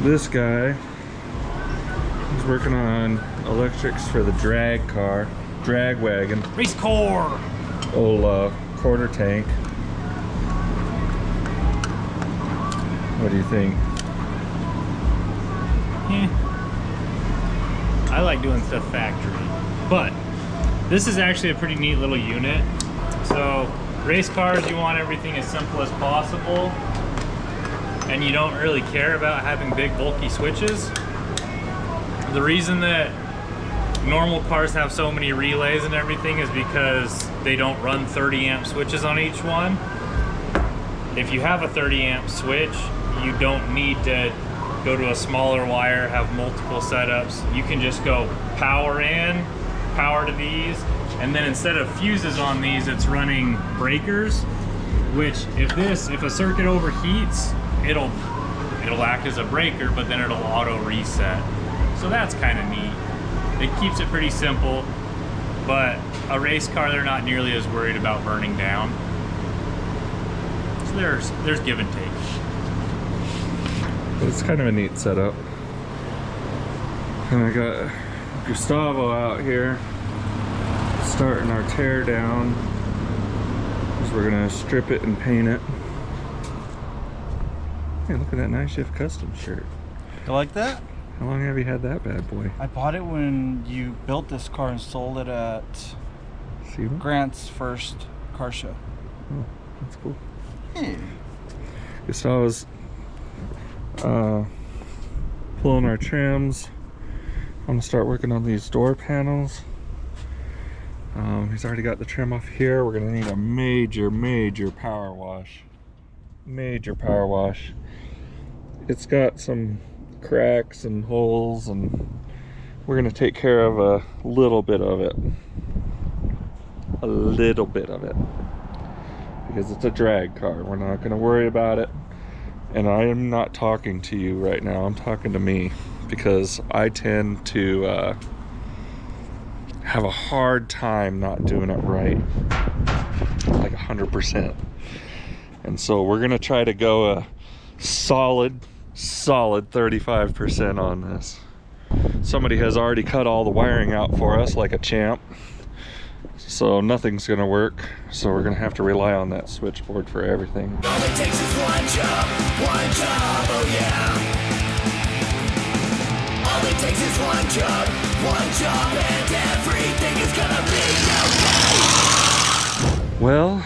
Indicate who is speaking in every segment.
Speaker 1: This guy is working on electrics for the drag wagon.
Speaker 2: Race car!
Speaker 1: Old quarter tank. What do you think?
Speaker 2: Yeah. I like doing stuff factory, but this is actually a pretty neat little unit. So race cars, you want everything as simple as possible, and you don't really care about having big bulky switches. The reason that normal cars have so many relays and everything is because they don't run 30 amp switches on each one. If you have a 30 amp switch, you don't need to go to a smaller wire, have multiple setups. You can just go power in, power to these, and then instead of fuses on these, it's running breakers, which if a circuit overheats, it'll act as a breaker, but then it'll auto reset. So that's kind of neat. It keeps it pretty simple, but a race car, they're not nearly as worried about burning down. So there's give and take.
Speaker 1: It's kind of a neat setup. And I got Gustavo out here starting our tear down, because we're gonna strip it and paint it. Hey, look at that nice shift custom shirt.
Speaker 3: You like that?
Speaker 1: How long have you had that bad boy?
Speaker 3: I bought it when you built this car and sold it at Grant's first car show.
Speaker 1: Oh, that's cool. Gustavo's pulling our trims. I'm gonna start working on these door panels. He's already got the trim off here. We're gonna need a major power wash. Major power wash. It's got some cracks and holes, and we're gonna take care of a little bit of it. A little bit of it. Because it's a drag car. We're not gonna worry about it. And I am not talking to you right now, I'm talking to me, because I tend to have a hard time not doing it right, like 100%. And so we're gonna try to go a solid 35% on this. Somebody has already cut all the wiring out for us like a champ, so nothing's gonna work. So we're gonna have to rely on that switchboard for everything.
Speaker 4: All it takes is one job, oh yeah. All it takes is one job, and everything is gonna be okay.
Speaker 1: Well,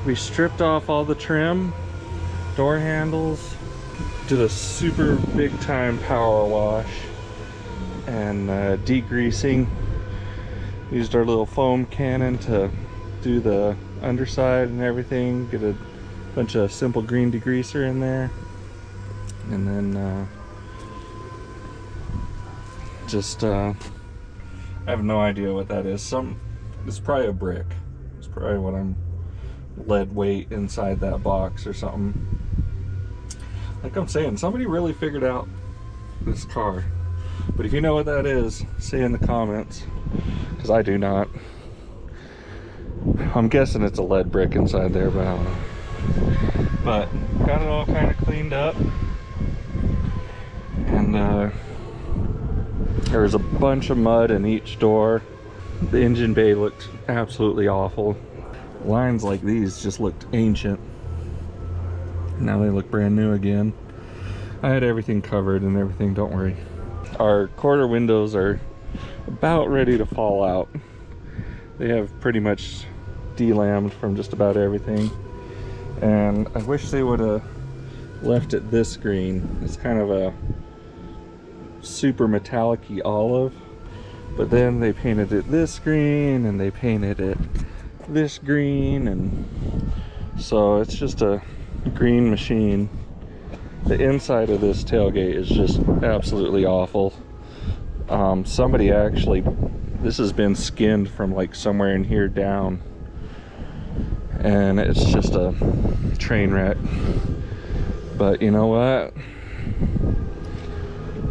Speaker 1: we stripped off all the trim, door handles, did a super big time power wash, and degreasing. Used our little foam cannon to do the underside and everything, get a bunch of simple green degreaser in there, and then I have no idea what that is. It's probably a brick. It's probably what I'm lead weight inside that box or something. Like I'm saying, somebody really figured out this car. But if you know what that is, say in the comments, because I do not. I'm guessing it's a lead brick inside there, but I don't know. But got it all kind of cleaned up, and there was a bunch of mud in each door. The engine bay looked absolutely awful. Lines like these just looked ancient. Now they look brand new again. I had everything covered and everything, don't worry. Our quarter windows are about ready to fall out. They have pretty much delammed from just about everything. And I wish they would have left it this green. It's kind of a super metallic-y olive. But then they painted it this green, and they painted it this green, and so it's just a green machine. The inside of this tailgate is just absolutely awful. Somebody actually, this has been skinned from like somewhere in here down, and it's just a train wreck. But you know what?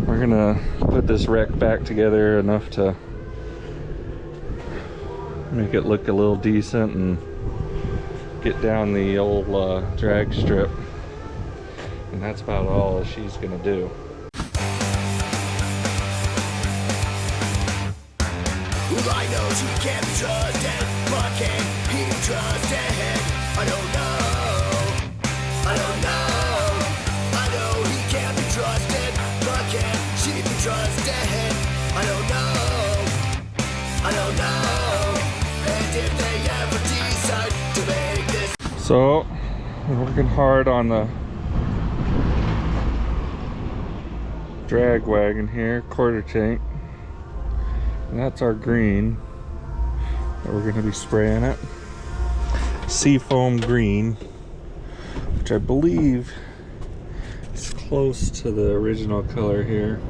Speaker 1: We're gonna put this wreck back together enough to make it look a little decent and get down the old drag strip. And that's about all she's gonna do.
Speaker 4: Well, I know she can't be trusted, but can he be trusted? I don't know. I don't know. I know he can't be trusted, but can she be trusted? I don't know. I don't know. And if they ever decide to make this.
Speaker 1: So, we're working hard on the drag wagon here, quarter tank. And that's our green that we're going to be spraying it. Seafoam green, which I believe is close to the original color here.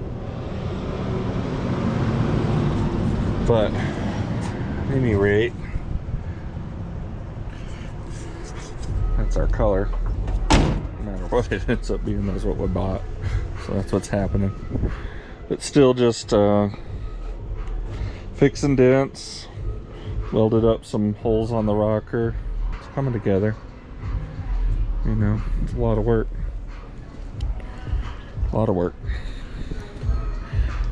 Speaker 1: But at any rate, that's our color. No matter what it ends up being, that's what we bought. So that's what's happening. But still just fixing dents, welded up some holes on the rocker. It's coming together. You know, it's a lot of work. A lot of work.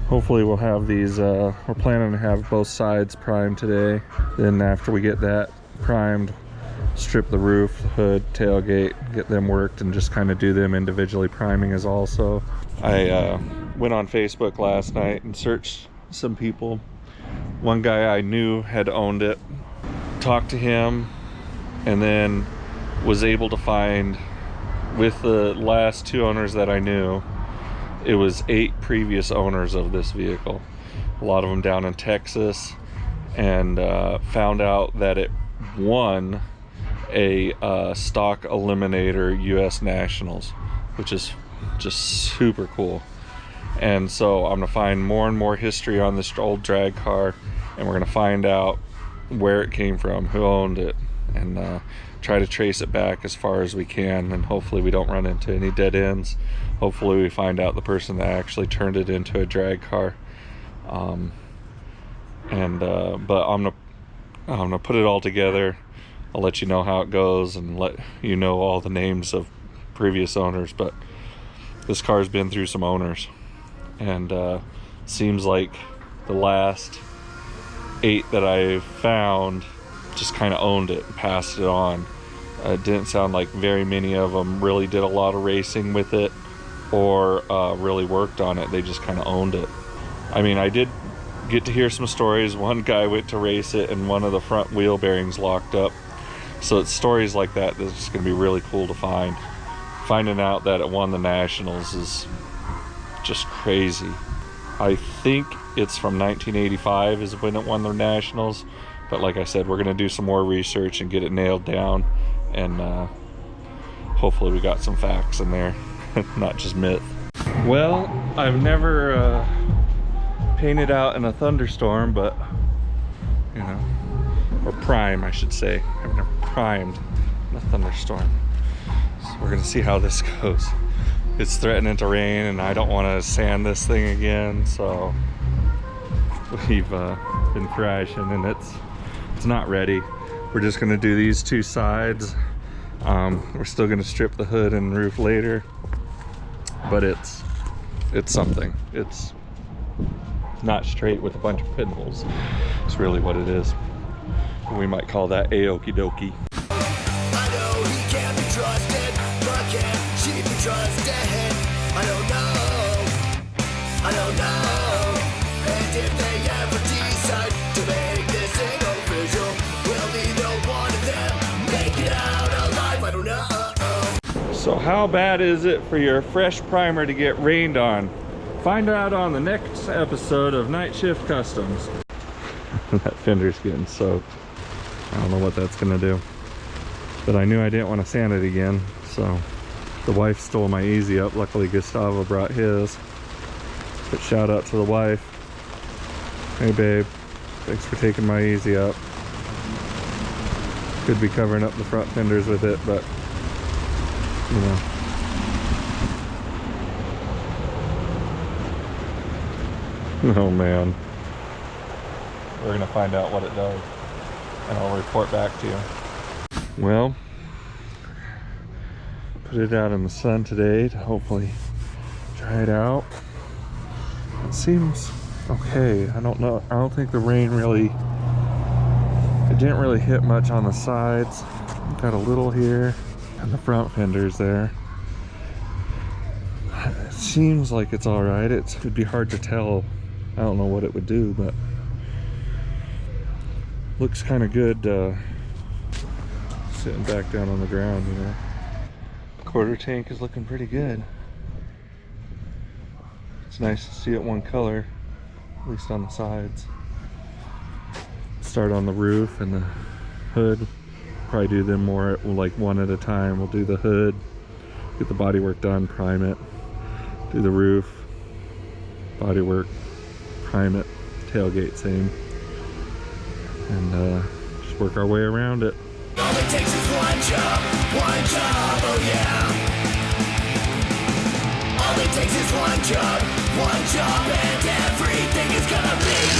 Speaker 1: Hopefully we'll have these, we're planning to have both sides primed today. Then after we get that primed, strip the roof, the hood, tailgate, get them worked, and just kind of do them individually priming as also. I went on Facebook last night and searched some people. One guy I knew had owned it, talked to him, and then was able to find, with the last 2 owners that I knew, it was 8 previous owners of this vehicle, a lot of them down in Texas, and found out that it won a stock eliminator US Nationals, which is just super cool. And so I'm gonna find more and more history on this old drag car, and we're gonna find out where it came from, who owned it, and try to trace it back as far as we can, and hopefully we don't run into any dead ends. Hopefully we find out the person that actually turned it into a drag car. But I'm gonna put it all together. I'll let you know how it goes and let you know all the names of previous owners. But this car's been through some owners, and seems like the last 8 that I found just kind of owned it and passed it on. It didn't sound like very many of them really did a lot of racing with it or really worked on it. They just kind of owned it. I mean, I did get to hear some stories. One guy went to race it and one of the front wheel bearings locked up. So it's stories like that that's just going to be really cool to find. Finding out that it won the Nationals is just crazy. I think it's from 1985 is when it won the Nationals. But like I said, we're going to do some more research and get it nailed down. And hopefully we got some facts in there, not just myth. Well, I've never painted out in a thunderstorm, but, you know, or prime, I should say. I've never primed in a thunderstorm. So we're going to see how this goes. It's threatening to rain, and I don't want to sand this thing again, so we've been thrashing, and it's not ready. We're just going to do these 2 sides. We're still going to strip the hood and roof later, but it's something. It's not straight with a bunch of pinholes. It's really what it is. We might call that a-okie dokie.
Speaker 4: I know he can't be trusted, but can she be trusted? I don't know. I don't know. And if they ever decide to make this thing official, will neither one of them make it out alive? I don't know.
Speaker 1: So how bad is it for your fresh primer to get rained on? Find out on the next episode of Night Shift Customs. That fender's getting soaked. I don't know what that's gonna do. But I knew I didn't want to sand it again, so the wife stole my Easy Up. Luckily Gustavo brought his. But shout out to the wife. Hey babe, thanks for taking my Easy Up. Could be covering up the front fenders with it, but you know. Oh man. We're gonna find out what it does, and I'll report back to you. Well, put it out in the sun today to hopefully dry it out. It seems Okay, I don't know. I don't think the rain really, it didn't really hit much on the sides. Got a little here, and the front fenders there. It seems like it's all right. It'd be hard to tell. I don't know what it would do, but looks kind of good sitting back down on the ground, you know. Quarter tank is looking pretty good. It's nice to see it one color, at least on the sides. Start on the roof and the hood. Probably do them more like one at a time. We'll do the hood, get the bodywork done, prime it, do the roof, bodywork, prime it, tailgate same, and just work our way around it.
Speaker 4: All it takes is one job, oh yeah. All it takes is one job, and everything is gonna be